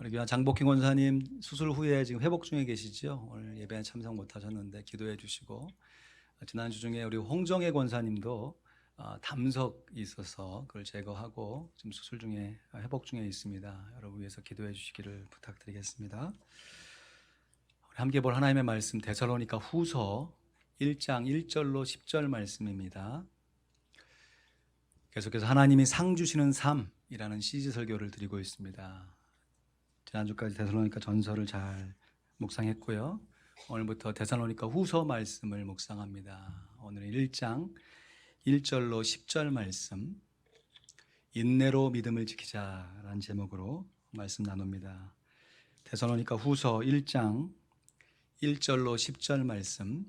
우리 교환 장복희 권사님 수술 후에 지금 회복 중에 계시죠. 오늘 예배에 참석 못하셨는데 기도해 주시고, 지난주 중에 우리 홍정혜 권사님도 담석이 있어서 그걸 제거하고 지금 수술 중에 회복 중에 있습니다. 여러분 위해서 기도해 주시기를 부탁드리겠습니다. 우리 함께 볼 하나님의 말씀 데살로니가 후서 1장 1절로 10절 말씀입니다. 계속해서 하나님이 상 주시는 삶이라는 시리즈 설교를 드리고 있습니다. 지난주까지 데살로니가 전서를 잘 묵상했고요. 오늘부터 데살로니가 후서 말씀을 묵상합니다. 오늘은 1장 1절로 10절 말씀, 인내로 믿음을 지키자라는 제목으로 말씀 나눕니다. 데살로니가 후서 1장 1절로 10절 말씀,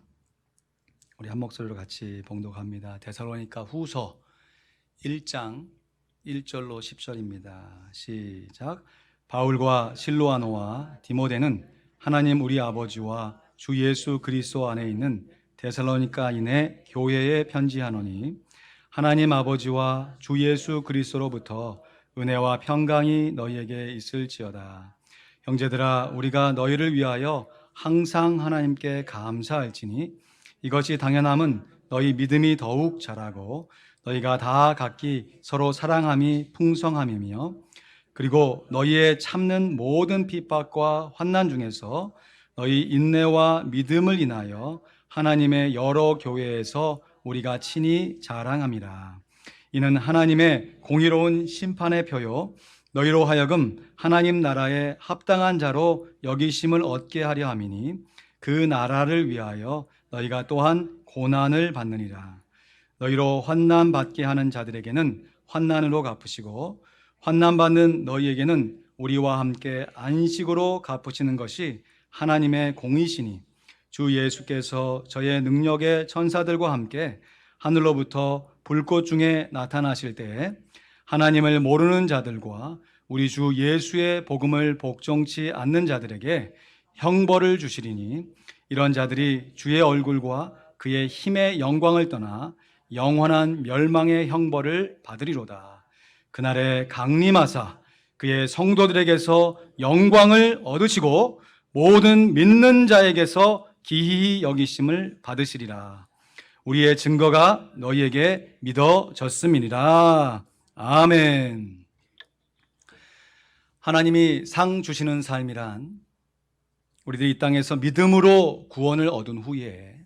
우리 한 목소리로 같이 봉독합니다. 데살로니가 후서 1장 1절로 10절입니다. 시작. 바울과 실로아노와 디모데는 하나님 우리 아버지와 주 예수 그리스도 안에 있는 데살로니가인의 교회에 편지하노니, 하나님 아버지와 주 예수 그리스도로부터 은혜와 평강이 너희에게 있을지어다. 형제들아, 우리가 너희를 위하여 항상 하나님께 감사할지니 이것이 당연함은 너희 믿음이 더욱 자라고 너희가 다 각기 서로 사랑함이 풍성함이며, 그리고 너희의 참는 모든 핍박과 환난 중에서 너희 인내와 믿음을 인하여 하나님의 여러 교회에서 우리가 친히 자랑함이라. 이는 하나님의 공의로운 심판의 표요 너희로 하여금 하나님 나라에 합당한 자로 여기심을 얻게 하려 함이니, 그 나라를 위하여 너희가 또한 고난을 받느니라. 너희로 환난 받게 하는 자들에게는 환난으로 갚으시고 환난 받는 너희에게는 우리와 함께 안식으로 갚으시는 것이 하나님의 공의시니, 주 예수께서 저의 능력의 천사들과 함께 하늘로부터 불꽃 중에 나타나실 때에 하나님을 모르는 자들과 우리 주 예수의 복음을 복종치 않는 자들에게 형벌을 주시리니, 이런 자들이 주의 얼굴과 그의 힘의 영광을 떠나 영원한 멸망의 형벌을 받으리로다. 그날에 강림하사 그의 성도들에게서 영광을 얻으시고 모든 믿는 자에게서 기히 여기심을 받으시리라. 우리의 증거가 너희에게 믿어졌음이니라. 아멘. 하나님이 상 주시는 삶이란 우리들이 이 땅에서 믿음으로 구원을 얻은 후에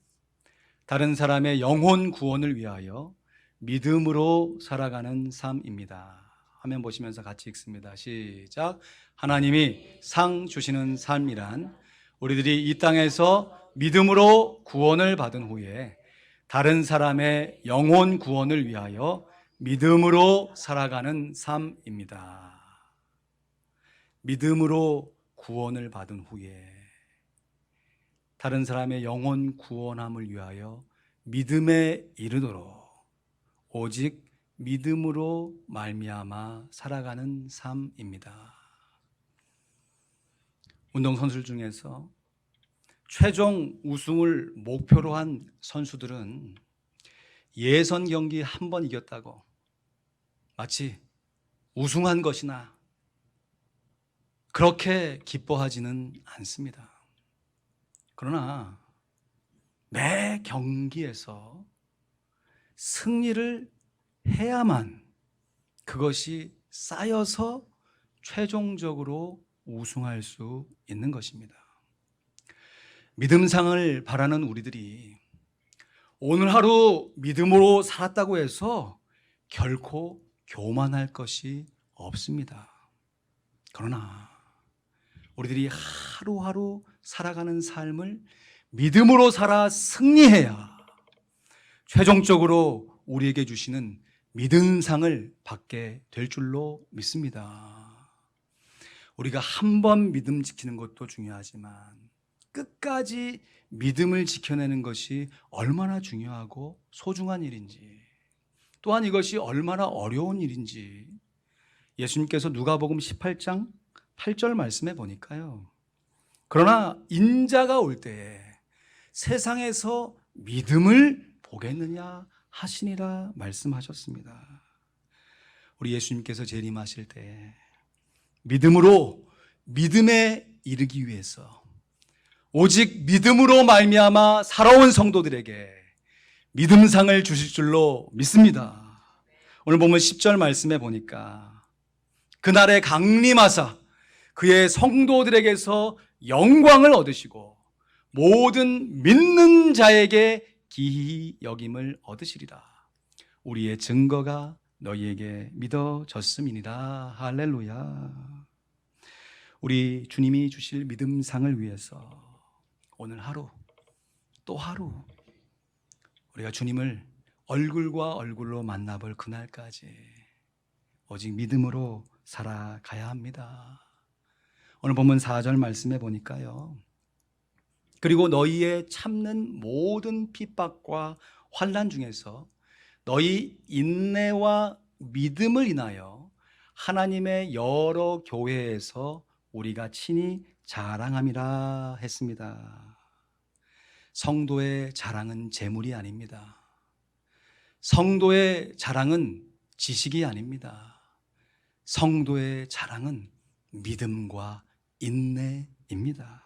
다른 사람의 영혼 구원을 위하여 믿음으로 살아가는 삶입니다. 화면 보시면서 같이 읽습니다. 시작. 하나님이 상 주시는 삶이란 우리들이 이 땅에서 믿음으로 구원을 받은 후에 다른 사람의 영혼 구원을 위하여 믿음으로 살아가는 삶입니다. 믿음으로 구원을 받은 후에 다른 사람의 영혼 구원함을 위하여 믿음에 이르도록 오직 믿음으로 말미암아 살아가는 삶입니다. 운동선수들 중에서 최종 우승을 목표로 한 선수들은 예선 경기 한 번 이겼다고 마치 우승한 것이나 그렇게 기뻐하지는 않습니다. 그러나 매 경기에서 승리를 해야만 그것이 쌓여서 최종적으로 우승할 수 있는 것입니다. 믿음상을 바라는 우리들이 오늘 하루 믿음으로 살았다고 해서 결코 교만할 것이 없습니다. 그러나 우리들이 하루하루 살아가는 삶을 믿음으로 살아 승리해야 최종적으로 우리에게 주시는 믿음상을 받게 될 줄로 믿습니다. 우리가 한 번 믿음 지키는 것도 중요하지만 끝까지 믿음을 지켜내는 것이 얼마나 중요하고 소중한 일인지, 또한 이것이 얼마나 어려운 일인지 예수님께서 누가복음 18장 8절 말씀해 보니까요, 그러나 인자가 올 때에 세상에서 믿음을 보겠느냐 하시니라 말씀하셨습니다. 우리 예수님께서 재림하실 때 믿음으로 믿음에 이르기 위해서 오직 믿음으로 말미암아 살아온 성도들에게 믿음상을 주실 줄로 믿습니다. 오늘 보면 10절 말씀에 보니까 그날에 강림하사 그의 성도들에게서 영광을 얻으시고 모든 믿는 자에게 기히 여김을 얻으시리라. 우리의 증거가 너희에게 믿어졌음이니라. 할렐루야. 우리 주님이 주실 믿음상을 위해서 오늘 하루 또 하루 우리가 주님을 얼굴과 얼굴로 만나볼 그날까지 오직 믿음으로 살아가야 합니다. 오늘 본문 4절 말씀해 보니까요. 그리고 너희의 참는 모든 핍박과 환난 중에서 너희 인내와 믿음을 인하여 하나님의 여러 교회에서 우리가 친히 자랑함이라 했습니다. 성도의 자랑은 재물이 아닙니다. 성도의 자랑은 지식이 아닙니다. 성도의 자랑은 믿음과 인내입니다.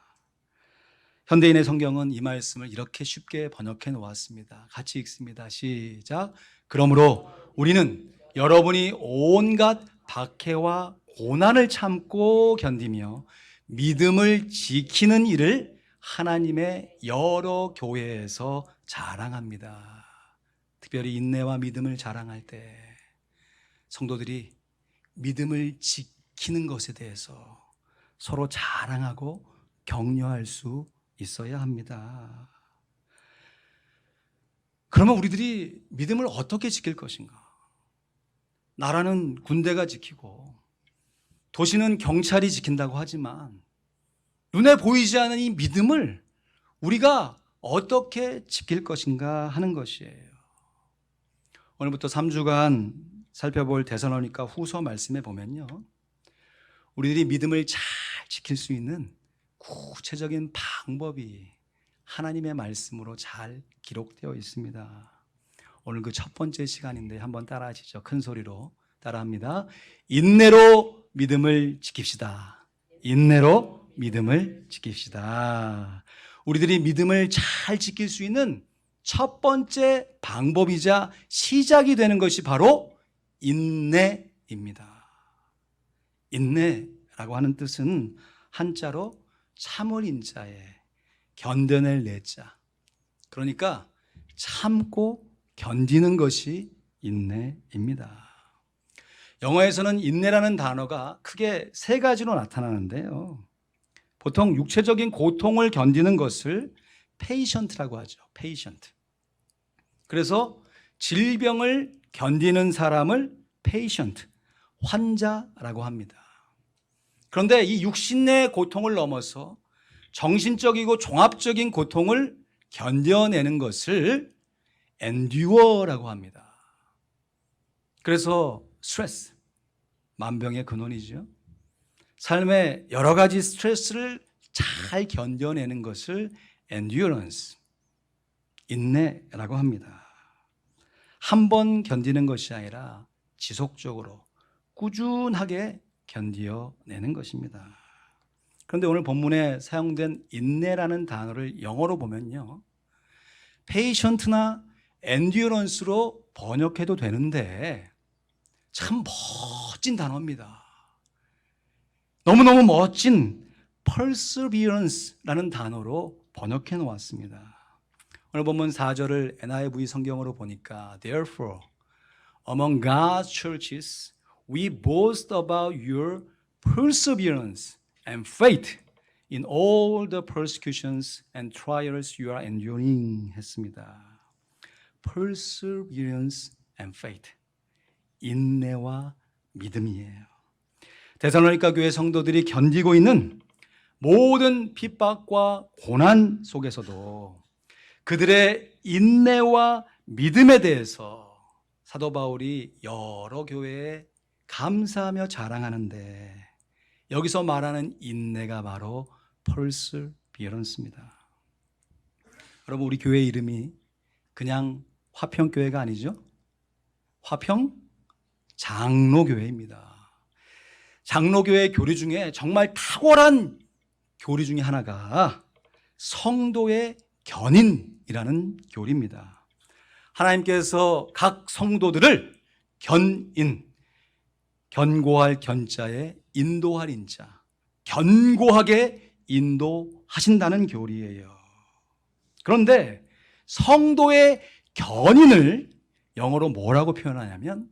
현대인의 성경은 이 말씀을 이렇게 쉽게 번역해 놓았습니다. 같이 읽습니다. 시작. 그러므로 우리는 여러분이 온갖 박해와 고난을 참고 견디며 믿음을 지키는 일을 하나님의 여러 교회에서 자랑합니다. 특별히 인내와 믿음을 자랑할 때 성도들이 믿음을 지키는 것에 대해서 서로 자랑하고 격려할 수 있어야 합니다. 그러면 우리들이 믿음을 어떻게 지킬 것인가? 나라는 군대가 지키고 도시는 경찰이 지킨다고 하지만 눈에 보이지 않는 이 믿음을 우리가 어떻게 지킬 것인가 하는 것이에요. 오늘부터 3주간 살펴볼 데살로니가 후서 말씀에 보면요, 우리들이 믿음을 잘 지킬 수 있는 구체적인 방법이 하나님의 말씀으로 잘 기록되어 있습니다. 오늘 그 첫 번째 시간인데 한번 따라하시죠. 큰 소리로 따라합니다. 인내로 믿음을 지킵시다. 인내로 믿음을 지킵시다. 우리들이 믿음을 잘 지킬 수 있는 첫 번째 방법이자 시작이 되는 것이 바로 인내입니다. 인내라고 하는 뜻은 한자로 참을 인자에 견뎌낼 내자. 그러니까 참고 견디는 것이 인내입니다. 영어에서는 인내라는 단어가 크게 세 가지로 나타나는데요. 보통 육체적인 고통을 견디는 것을 patient라고 하죠. patient. 그래서 질병을 견디는 사람을 patient, 환자라고 합니다. 그런데 이 육신의 고통을 넘어서 정신적이고 종합적인 고통을 견뎌내는 것을 endure라고 합니다. 그래서 스트레스, 만병의 근원이죠. 삶의 여러 가지 스트레스를 잘 견뎌내는 것을 endurance, 인내라고 합니다. 한 번 견디는 것이 아니라 지속적으로 꾸준하게 견뎌내는 것입니다. 그런데 오늘 본문에 사용된 인내라는 단어를 영어로 보면요, patient나 endurance로 번역해도 되는데 참 멋진 단어입니다. 너무너무 멋진 perseverance라는 단어로 번역해 놓았습니다. 오늘 본문 4절을 NIV 성경으로 보니까 Therefore, among God's churches, we boast about your perseverance and faith in all the persecutions and trials you are enduring 했습니다. Perseverance and faith, 인내와 믿음이에요. 데살로니가 교회 성도들이 견디고 있는 모든 핍박과 고난 속에서도 그들의 인내와 믿음에 대해서 사도 바울이 여러 교회에 감사하며 자랑하는데, 여기서 말하는 인내가 바로 perseverance입니다. 여러분, 우리 교회 이름이 그냥 화평교회가 아니죠? 화평 장로교회입니다. 장로교회 교리 중에 정말 탁월한 교리 중에 하나가 성도의 견인이라는 교리입니다. 하나님께서 각 성도들을 견고할 견자에 인도할 인자, 견고하게 인도하신다는 교리예요. 그런데 성도의 견인을 영어로 뭐라고 표현하냐면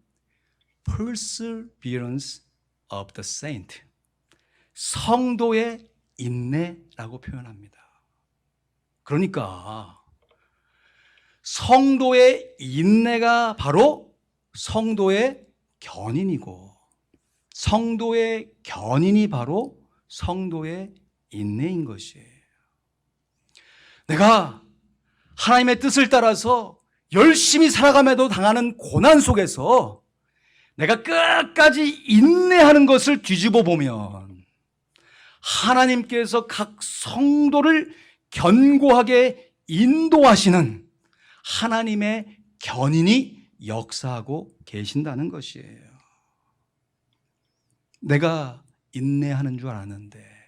perseverance of the saint, 성도의 인내라고 표현합니다. 그러니까 성도의 인내가 바로 성도의 견인이고, 성도의 견인이 바로 성도의 인내인 것이에요. 내가 하나님의 뜻을 따라서 열심히 살아감에도 당하는 고난 속에서 내가 끝까지 인내하는 것을 뒤집어 보면 하나님께서 각 성도를 견고하게 인도하시는 하나님의 견인이 역사하고 계신다는 것이에요. 내가 인내하는 줄 알았는데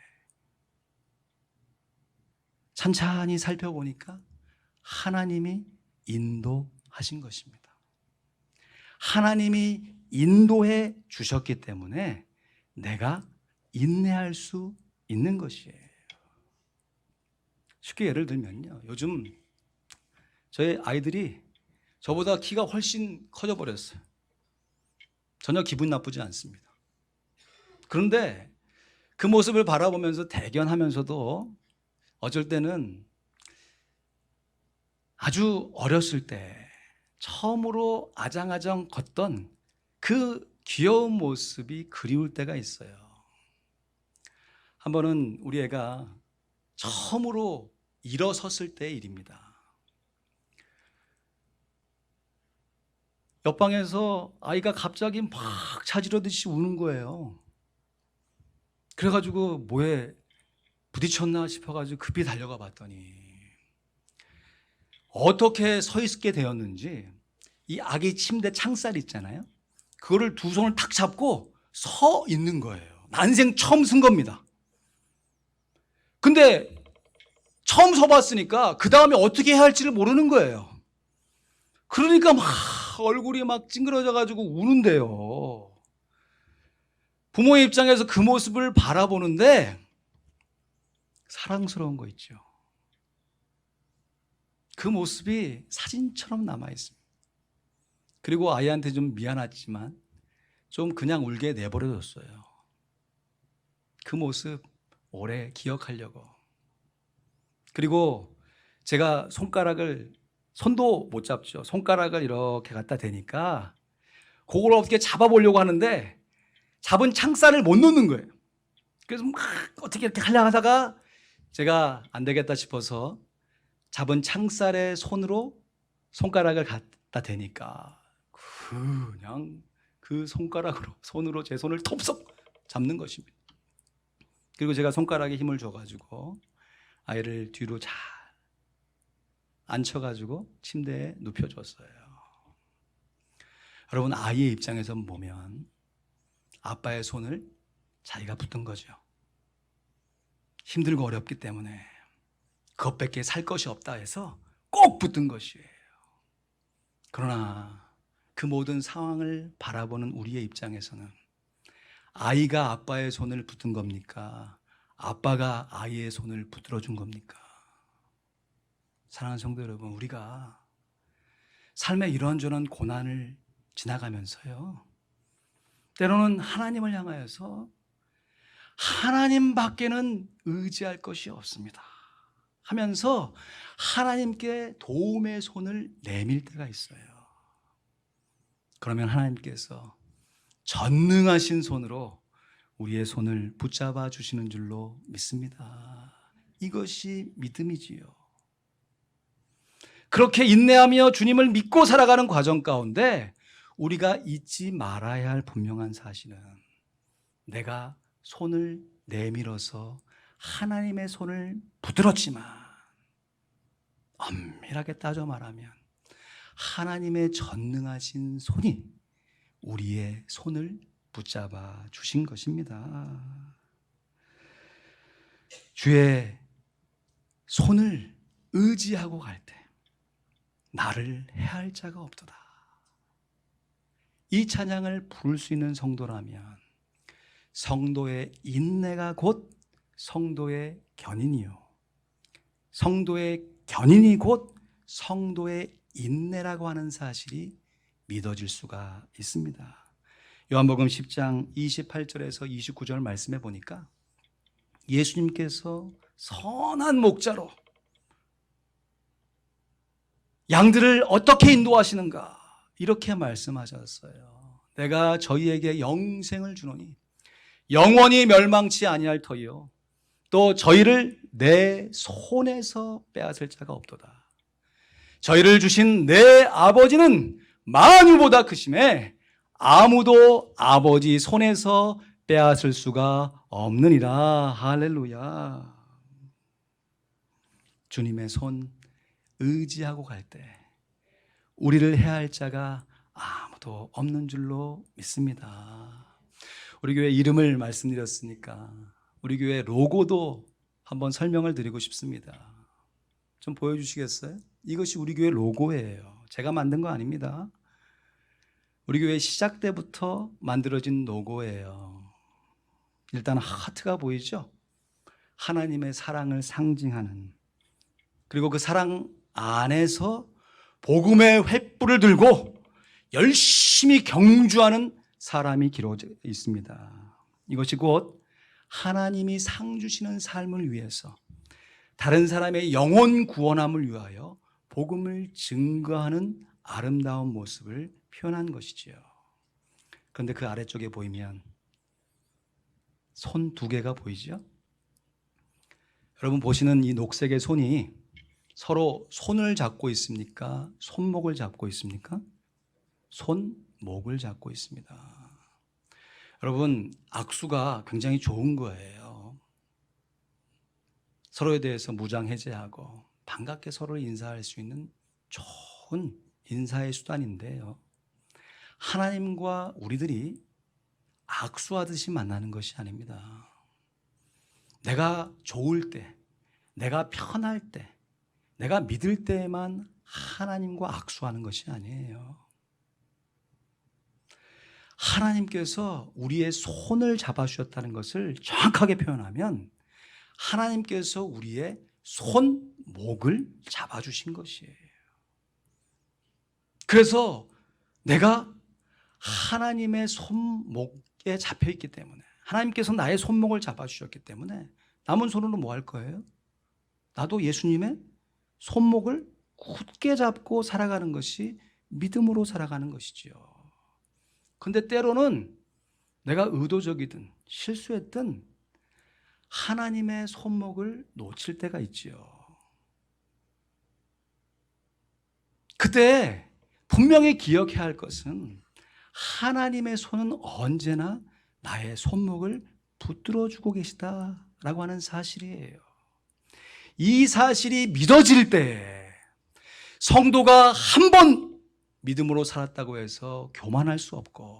찬찬히 살펴보니까 하나님이 인도하신 것입니다. 하나님이 인도해 주셨기 때문에 내가 인내할 수 있는 것이에요. 쉽게 예를 들면요, 요즘 저희 아이들이 저보다 키가 훨씬 커져 버렸어요. 전혀 기분 나쁘지 않습니다. 그런데 그 모습을 바라보면서 대견하면서도 어쩔 때는 아주 어렸을 때 처음으로 아장아장 걷던 그 귀여운 모습이 그리울 때가 있어요. 한 번은 우리 애가 처음으로 일어섰을 때의 일입니다. 옆방에서 아이가 갑자기 막 자지러듯이 우는 거예요. 그래가지고 뭐에 부딪혔나 싶어가지고 급히 달려가 봤더니 어떻게 서 있게 되었는지 이 아기 침대 창살 있잖아요. 그거를 두 손을 탁 잡고 서 있는 거예요. 난생 처음 쓴 겁니다. 근데 처음 서봤으니까 그 다음에 어떻게 해야 할지를 모르는 거예요. 그러니까 막 얼굴이 막 찡그러져가지고 우는데요. 부모의 입장에서 그 모습을 바라보는데 사랑스러운 거 있죠. 그 모습이 사진처럼 남아있습니다. 그리고 아이한테 좀 미안하지만 좀 그냥 울게 내버려뒀어요. 그 모습 오래 기억하려고. 그리고 제가 손도 못 잡죠. 손가락을 이렇게 갖다 대니까 그걸 어떻게 잡아보려고 하는데 잡은 창살을 못 놓는 거예요. 그래서 막 어떻게 이렇게 하려고 하다가 제가 안 되겠다 싶어서 잡은 창살에 손가락을 갖다 대니까 그냥 그 손으로 제 손을 톱썩 잡는 것입니다. 그리고 제가 손가락에 힘을 줘가지고 아이를 뒤로 잘 앉혀가지고 침대에 눕혀줬어요. 여러분, 아이의 입장에서 보면 아빠의 손을 자기가 붙든 거죠. 힘들고 어렵기 때문에 그것밖에 살 것이 없다 해서 꼭 붙든 것이에요. 그러나 그 모든 상황을 바라보는 우리의 입장에서는 아이가 아빠의 손을 붙든 겁니까? 아빠가 아이의 손을 붙들어 준 겁니까? 사랑하는 성도 여러분, 우리가 삶의 이런저런 고난을 지나가면서요, 때로는 하나님을 향하여서 하나님밖에는 의지할 것이 없습니다 하면서 하나님께 도움의 손을 내밀 때가 있어요. 그러면 하나님께서 전능하신 손으로 우리의 손을 붙잡아 주시는 줄로 믿습니다. 이것이 믿음이지요. 그렇게 인내하며 주님을 믿고 살아가는 과정 가운데 우리가 잊지 말아야 할 분명한 사실은 내가 손을 내밀어서 하나님의 손을 붙들었지만 엄밀하게 따져 말하면 하나님의 전능하신 손이 우리의 손을 붙잡아 주신 것입니다. 주의 손을 의지하고 갈 때 나를 해할 자가 없도다. 이 찬양을 부를 수 있는 성도라면 성도의 인내가 곧 성도의 견인이요, 성도의 견인이 곧 성도의 인내라고 하는 사실이 믿어질 수가 있습니다. 요한복음 10장 28절에서 29절 말씀해 보니까 예수님께서 선한 목자로 양들을 어떻게 인도하시는가 이렇게 말씀하셨어요. 내가 저희에게 영생을 주노니 영원히 멸망치 아니할 터이요 또 저희를 내 손에서 빼앗을 자가 없도다. 저희를 주신 내 아버지는 만유보다 크심에 아무도 아버지 손에서 빼앗을 수가 없느니라. 할렐루야. 주님의 손 의지하고 갈 때 우리를 해할 자가 아무도 없는 줄로 믿습니다. 우리 교회 이름을 말씀드렸으니까 우리 교회 로고도 한번 설명을 드리고 싶습니다. 좀 보여주시겠어요? 이것이 우리 교회 로고예요. 제가 만든 거 아닙니다. 우리 교회 시작 때부터 만들어진 로고예요. 일단 하트가 보이죠? 하나님의 사랑을 상징하는, 그리고 그 사랑 안에서 복음의 횃불을 들고 열심히 경주하는 사람이 기록되어 있습니다. 이것이 곧 하나님이 상 주시는 삶을 위해서 다른 사람의 영혼 구원함을 위하여 복음을 증거하는 아름다운 모습을 표현한 것이지요. 그런데 그 아래쪽에 보이면 손 두 개가 보이죠? 여러분 보시는 이 녹색의 손이 서로 손을 잡고 있습니까? 손목을 잡고 있습니까? 손목을 잡고 있습니다. 여러분, 악수가 굉장히 좋은 거예요. 서로에 대해서 무장해제하고 반갑게 서로를 인사할 수 있는 좋은 인사의 수단인데요. 하나님과 우리들이 악수하듯이 만나는 것이 아닙니다. 내가 좋을 때, 내가 편할 때, 내가 믿을 때에만 하나님과 악수하는 것이 아니에요. 하나님께서 우리의 손을 잡아주셨다는 것을 정확하게 표현하면 하나님께서 우리의 손목을 잡아주신 것이에요. 그래서 내가 하나님의 손목에 잡혀있기 때문에, 하나님께서 나의 손목을 잡아주셨기 때문에 남은 손으로 뭐 할 거예요? 나도 예수님의 손목을 굳게 잡고 살아가는 것이 믿음으로 살아가는 것이지요. 근데 때로는 내가 의도적이든 실수했든 하나님의 손목을 놓칠 때가 있지요. 그때 분명히 기억해야 할 것은 하나님의 손은 언제나 나의 손목을 붙들어주고 계시다라고 하는 사실이에요. 이 사실이 믿어질 때 성도가 한 번 믿음으로 살았다고 해서 교만할 수 없고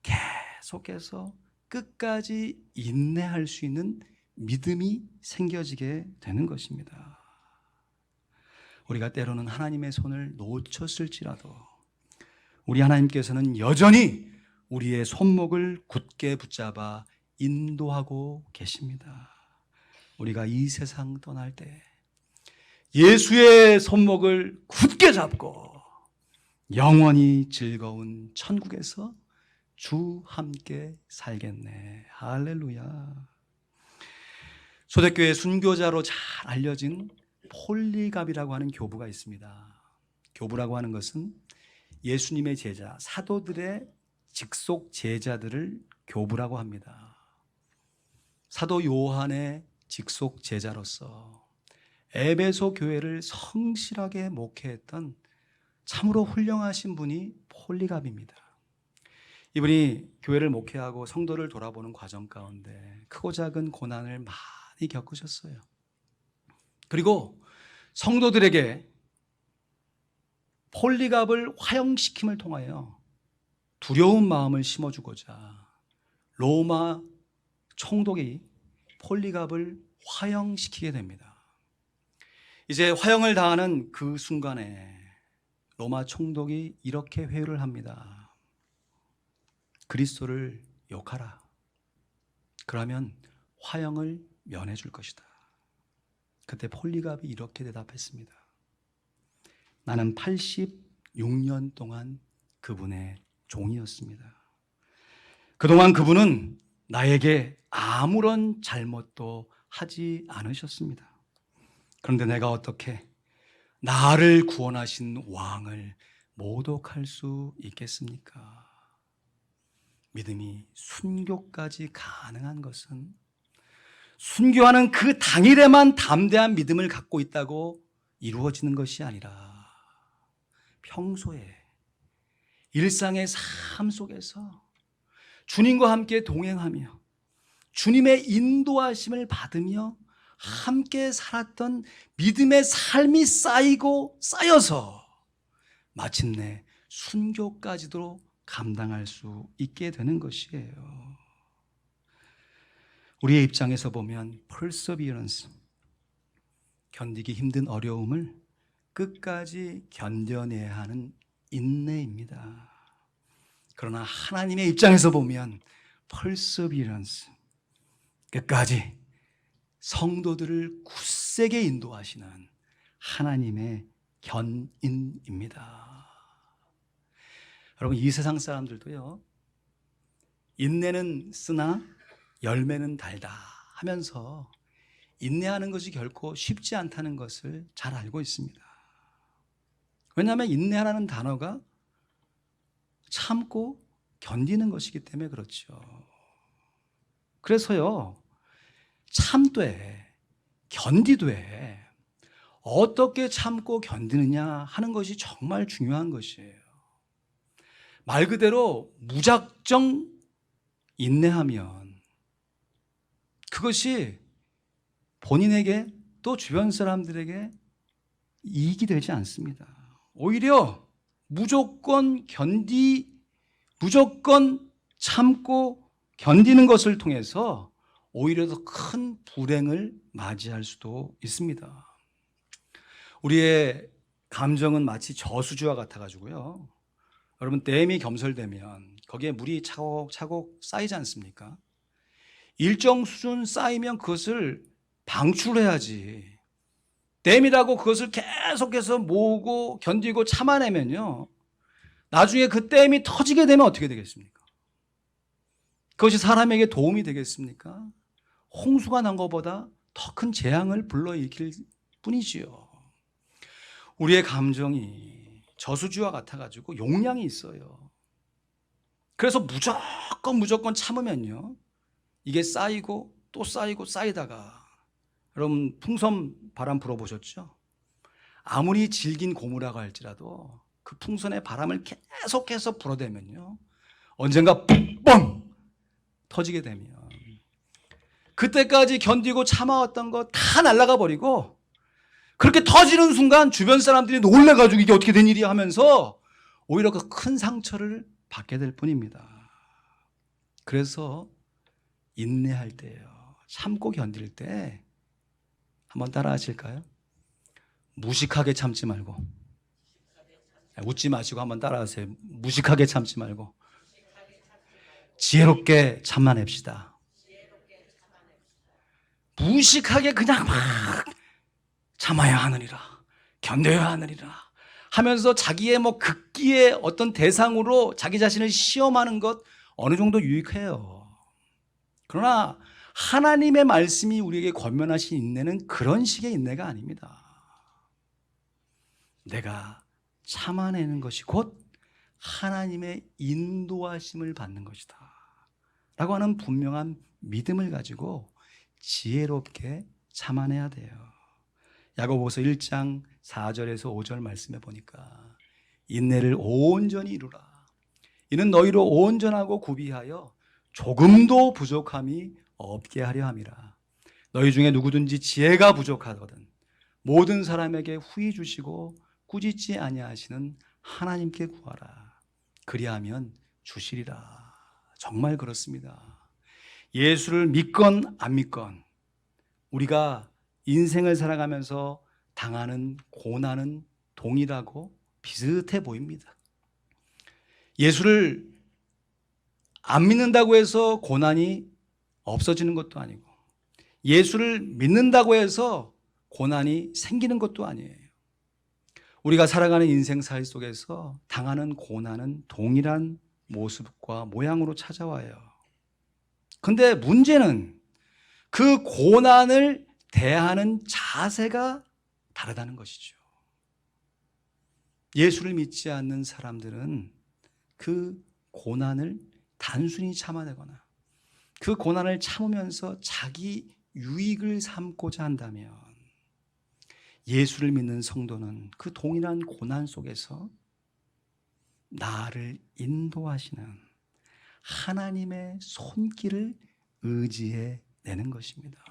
계속해서 끝까지 인내할 수 있는 믿음이 생겨지게 되는 것입니다. 우리가 때로는 하나님의 손을 놓쳤을지라도 우리 하나님께서는 여전히 우리의 손목을 굳게 붙잡아 인도하고 계십니다. 우리가 이 세상 떠날 때 예수의 손목을 굳게 잡고 영원히 즐거운 천국에서 주 함께 살겠네. 할렐루야. 초대교회 순교자로 잘 알려진 폴리갑이라고 하는 교부가 있습니다. 교부라고 하는 것은 예수님의 제자, 사도들의 직속 제자들을 교부라고 합니다. 사도 요한의 직속 제자로서 에베소 교회를 성실하게 목회했던 참으로 훌륭하신 분이 폴리갑입니다. 이분이 교회를 목회하고 성도를 돌아보는 과정 가운데 크고 작은 고난을 많이 겪으셨어요. 그리고 성도들에게 폴리갑을 화형시킴을 통하여 두려운 마음을 심어주고자 로마 총독이 폴리갑을 화형시키게 됩니다. 이제 화형을 당하는 그 순간에 로마 총독이 이렇게 회유를 합니다. 그리스도를 욕하라. 그러면 화형을 면해 줄 것이다. 그때 폴리갑이 이렇게 대답했습니다. 나는 86년 동안 그분의 종이었습니다. 그동안 그분은 나에게 아무런 잘못도 하지 않으셨습니다. 그런데 내가 어떻게 나를 구원하신 왕을 모독할 수 있겠습니까? 믿음이 순교까지 가능한 것은 순교하는 그 당일에만 담대한 믿음을 갖고 있다고 이루어지는 것이 아니라 평소에 일상의 삶 속에서 주님과 함께 동행하며 주님의 인도하심을 받으며 함께 살았던 믿음의 삶이 쌓이고 쌓여서 마침내 순교까지도 감당할 수 있게 되는 것이에요. 우리의 입장에서 보면 perseverance, 견디기 힘든 어려움을 끝까지 견뎌내야 하는 인내입니다. 그러나 하나님의 입장에서 보면 perseverance, 끝까지 성도들을 굳세게 인도하시는 하나님의 견인입니다. 여러분, 이 세상 사람들도요, 인내는 쓰나 열매는 달다 하면서 인내하는 것이 결코 쉽지 않다는 것을 잘 알고 있습니다. 왜냐하면 인내하라는 단어가 참고 견디는 것이기 때문에 그렇죠. 그래서요, 참되 견디되 어떻게 참고 견디느냐 하는 것이 정말 중요한 것이에요. 말 그대로 무작정 인내하면 그것이 본인에게 또 주변 사람들에게 이익이 되지 않습니다. 오히려 무조건 참고 견디는 것을 통해서 오히려 더 큰 불행을 맞이할 수도 있습니다. 우리의 감정은 마치 저수지와 같아가지고요. 여러분, 댐이 겸설되면 거기에 물이 차곡차곡 쌓이지 않습니까? 일정 수준 쌓이면 그것을 방출해야지. 댐이라고 그것을 계속해서 모으고 견디고 참아내면요, 나중에 그 댐이 터지게 되면 어떻게 되겠습니까? 그것이 사람에게 도움이 되겠습니까? 홍수가 난 것보다 더 큰 재앙을 불러일으킬 뿐이지요. 우리의 감정이 저수지와 같아가지고 용량이 있어요. 그래서 무조건 참으면요, 이게 쌓이고 또 쌓이고 쌓이다가, 여러분 풍선 바람 불어보셨죠? 아무리 질긴 고무라고 할지라도 그 풍선의 바람을 계속해서 불어대면요, 언젠가 뻥 터지게 되면 그때까지 견디고 참아왔던 거 다 날아가 버리고, 그렇게 터지는 순간 주변 사람들이 놀래가지고 이게 어떻게 된 일이야 하면서 오히려 그 큰 상처를 받게 될 뿐입니다. 그래서 인내할 때요, 참고 견딜 때 한번 따라 하실까요? 무식하게 참지 말고, 웃지 마시고 한번 따라 하세요. 무식하게 참지 말고 지혜롭게 참아냅시다. 무식하게 그냥 막 참아야 하느니라, 견뎌야 하느니라 하면서 자기의 극기의 어떤 대상으로 자기 자신을 시험하는 것 어느 정도 유익해요. 그러나 하나님의 말씀이 우리에게 권면하신 인내는 그런 식의 인내가 아닙니다. 내가 참아내는 것이 곧 하나님의 인도하심을 받는 것이다 라고 하는 분명한 믿음을 가지고 지혜롭게 참아내야 돼요. 야고보서 1장 4절에서 5절 말씀해 보니까 인내를 온전히 이루라. 이는 너희로 온전하고 구비하여 조금도 부족함이 없게 하려 함이라. 너희 중에 누구든지 지혜가 부족하거든 모든 사람에게 후히 주시고 꾸짖지 아니하시는 하나님께 구하라. 그리하면 주시리라. 정말 그렇습니다. 예수를 믿건 안 믿건 우리가 인생을 살아가면서 당하는 고난은 동일하고 비슷해 보입니다. 예수를 안 믿는다고 해서 고난이 없어지는 것도 아니고, 예수를 믿는다고 해서 고난이 생기는 것도 아니에요. 우리가 살아가는 인생 사회 속에서 당하는 고난은 동일한 모습과 모양으로 찾아와요. 근데 문제는 그 고난을 대하는 자세가 다르다는 것이죠. 예수를 믿지 않는 사람들은 그 고난을 단순히 참아내거나 그 고난을 참으면서 자기 유익을 삼고자 한다면, 예수를 믿는 성도는 그 동일한 고난 속에서 나를 인도하시는 하나님의 손길을 의지해 내는 것입니다.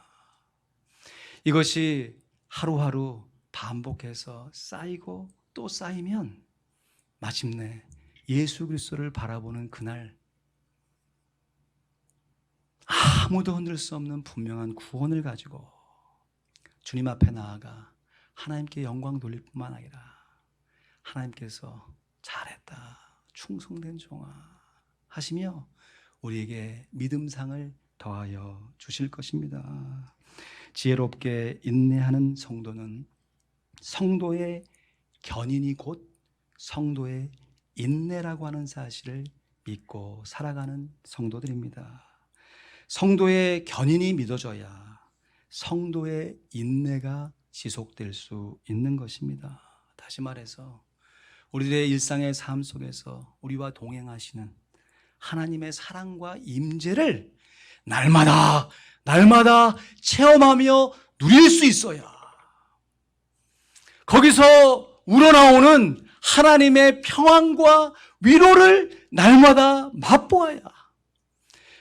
이것이 하루하루 반복해서 쌓이고 또 쌓이면 마침내 예수 그리스도를 바라보는 그날 아무도 흔들 수 없는 분명한 구원을 가지고 주님 앞에 나아가 하나님께 영광 돌릴 뿐만 아니라 하나님께서 잘했다, 충성된 종아 하시며 우리에게 믿음상을 더하여 주실 것입니다. 지혜롭게 인내하는 성도는 성도의 견인이 곧 성도의 인내라고 하는 사실을 믿고 살아가는 성도들입니다. 성도의 견인이 믿어져야 성도의 인내가 지속될 수 있는 것입니다. 다시 말해서 우리들의 일상의 삶 속에서 우리와 동행하시는 하나님의 사랑과 임재를 날마다 체험하며 누릴 수 있어야, 거기서 우러나오는 하나님의 평안과 위로를 날마다 맛보아야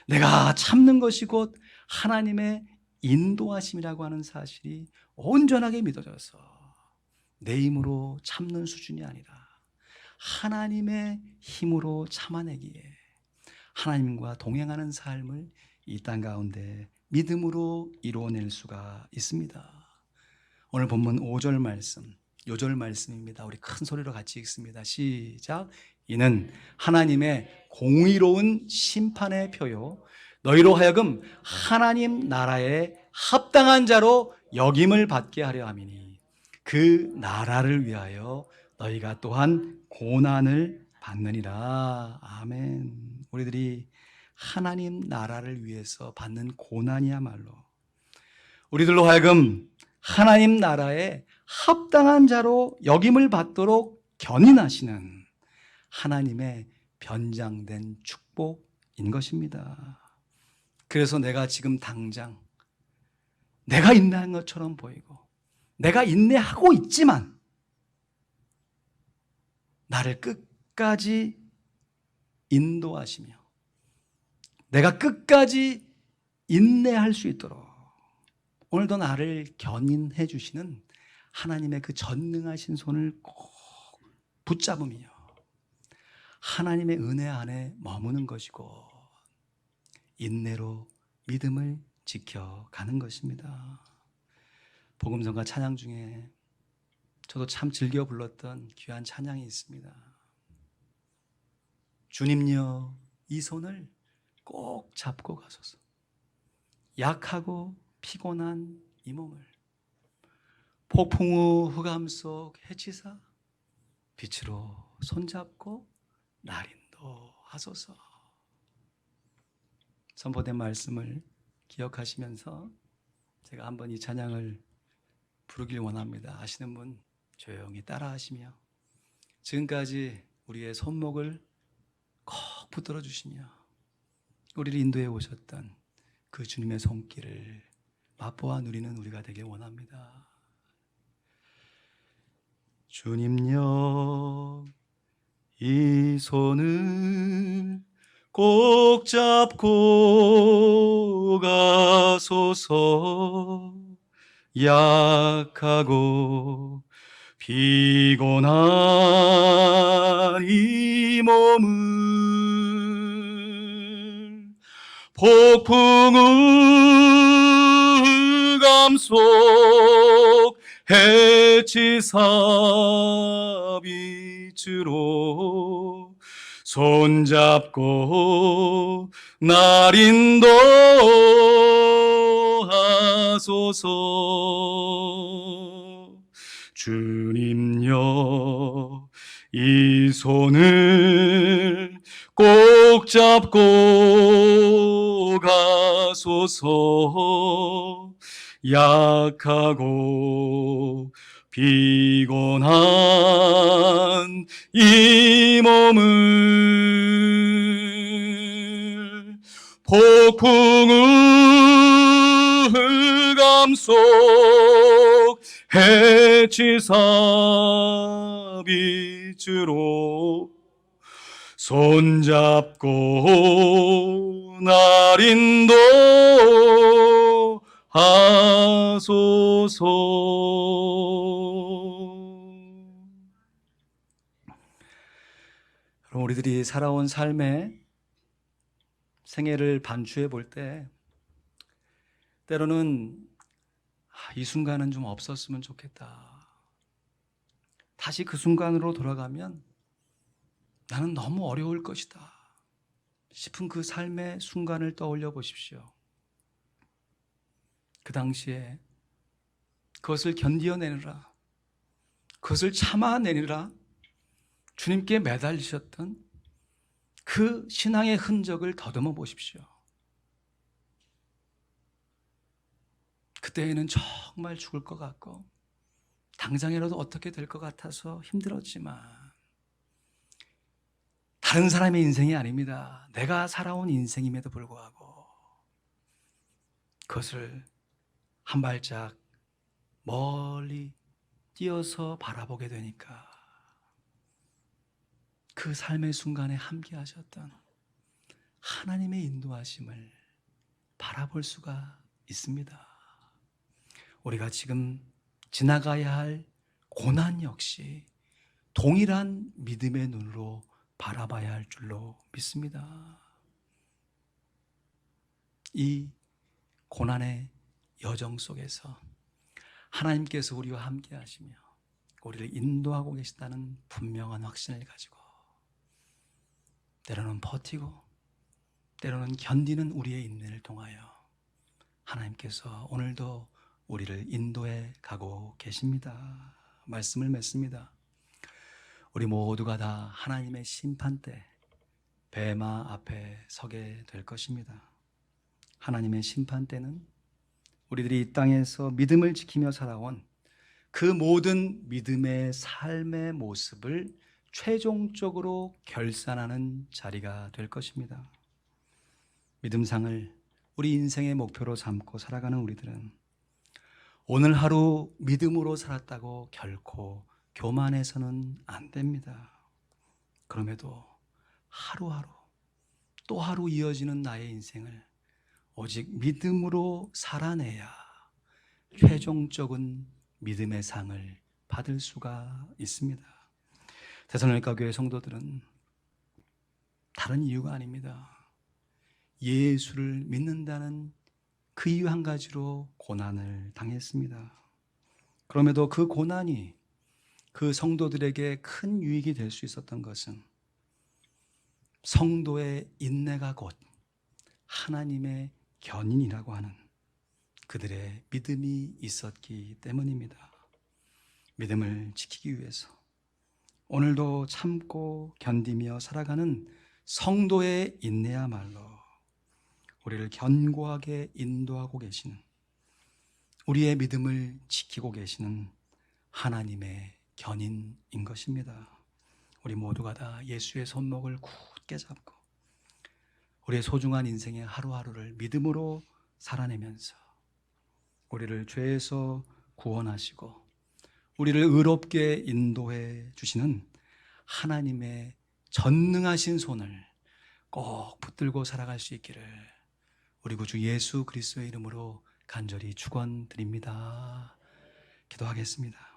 내가 참는 것이 곧 하나님의 인도하심이라고 하는 사실이 온전하게 믿어져서 내 힘으로 참는 수준이 아니라 하나님의 힘으로 참아내기에 하나님과 동행하는 삶을 이 땅 가운데 믿음으로 이루어낼 수가 있습니다. 오늘 본문 5절 말씀, 요절 말씀입니다. 우리 큰 소리로 같이 읽습니다. 시작. 이는 하나님의 공의로운 심판의 표요 너희로 하여금 하나님 나라에 합당한 자로 역임을 받게 하려 함이니 그 나라를 위하여 너희가 또한 고난을 받느니라. 아멘. 우리들이 하나님 나라를 위해서 받는 고난이야말로 우리들로 하여금 하나님 나라에 합당한 자로 역임을 받도록 견인하시는 하나님의 변장된 축복인 것입니다. 그래서 내가 지금 당장 내가 인내한 것처럼 보이고 내가 인내하고 있지만 나를 끝까지 인도하시며 내가 끝까지 인내할 수 있도록 오늘도 나를 견인해 주시는 하나님의 그 전능하신 손을 꼭 붙잡으며 하나님의 은혜 안에 머무는 것이고 인내로 믿음을 지켜가는 것입니다. 복음성가 찬양 중에 저도 참 즐겨 불렀던 귀한 찬양이 있습니다. 주님여 이 손을 꼭 잡고 가소서. 약하고 피곤한 이 몸을 폭풍 후 흑암 속 해치사 빛으로 손잡고 날 인도하소서. 선포된 말씀을 기억하시면서 제가 한번 이 찬양을 부르길 원합니다. 아시는 분 조용히 따라하시며 지금까지 우리의 손목을 꼭 붙들어 주시며 우리를 인도해 오셨던 그 주님의 손길을 맛보아 누리는 우리가 되길 원합니다. 주님여 이 손을 꼭 잡고 가소서. 약하고 피곤한 이 몸을 폭풍의 감속 해치사 빛으로 손잡고 날 인도하소서. 주님여, 이 손을 꼭 잡고 가소서. 약하고 피곤한 이 몸을 폭풍의 감속 해치사 빛으로 손잡고 날 인도하소서. 그럼 우리들이 살아온 삶의 생애를 반추해 볼 때 때로는 이 순간은 좀 없었으면 좋겠다, 다시 그 순간으로 돌아가면 나는 너무 어려울 것이다 싶은 그 삶의 순간을 떠올려 보십시오. 그 당시에 그것을 견디어내느라, 그것을 참아내느라 주님께 매달리셨던 그 신앙의 흔적을 더듬어 보십시오. 그때에는 정말 죽을 것 같고 당장이라도 어떻게 될 것 같아서 힘들었지만 다른 사람의 인생이 아닙니다. 내가 살아온 인생임에도 불구하고 그것을 한 발짝 멀리 뛰어서 바라보게 되니까 그 삶의 순간에 함께 하셨던 하나님의 인도하심을 바라볼 수가 있습니다. 우리가 지금 지나가야 할 고난 역시 동일한 믿음의 눈으로 바라봐야 할 줄로 믿습니다. 이 고난의 여정 속에서 하나님께서 우리와 함께 하시며 우리를 인도하고 계시다는 분명한 확신을 가지고 때로는 버티고 때로는 견디는 우리의 인내를 통하여 하나님께서 오늘도 우리를 인도해 가고 계십니다. 말씀을 맺습니다. 우리 모두가 다 하나님의 심판대 뱀마 앞에 서게 될 것입니다. 하나님의 심판대는 우리들이 이 땅에서 믿음을 지키며 살아온 그 모든 믿음의 삶의 모습을 최종적으로 결산하는 자리가 될 것입니다. 믿음상을 우리 인생의 목표로 삼고 살아가는 우리들은 오늘 하루 믿음으로 살았다고 결코 교만해서는 안 됩니다. 그럼에도 하루하루 또 하루 이어지는 나의 인생을 오직 믿음으로 살아내야 최종적인 믿음의 상을 받을 수가 있습니다. 데살로니가 교회 성도들은 다른 이유가 아닙니다. 예수를 믿는다는 그 이유 한 가지로 고난을 당했습니다. 그럼에도 그 고난이 그 성도들에게 큰 유익이 될 수 있었던 것은 성도의 인내가 곧 하나님의 견인이라고 하는 그들의 믿음이 있었기 때문입니다. 믿음을 지키기 위해서 오늘도 참고 견디며 살아가는 성도의 인내야말로 우리를 견고하게 인도하고 계시는, 우리의 믿음을 지키고 계시는 하나님의 견인인 것입니다. 우리 모두가 다 예수의 손목을 굳게 잡고 우리의 소중한 인생의 하루하루를 믿음으로 살아내면서 우리를 죄에서 구원하시고 우리를 의롭게 인도해 주시는 하나님의 전능하신 손을 꼭 붙들고 살아갈 수 있기를 우리 구주 예수 그리스도의 이름으로 간절히 축원드립니다. 기도하겠습니다.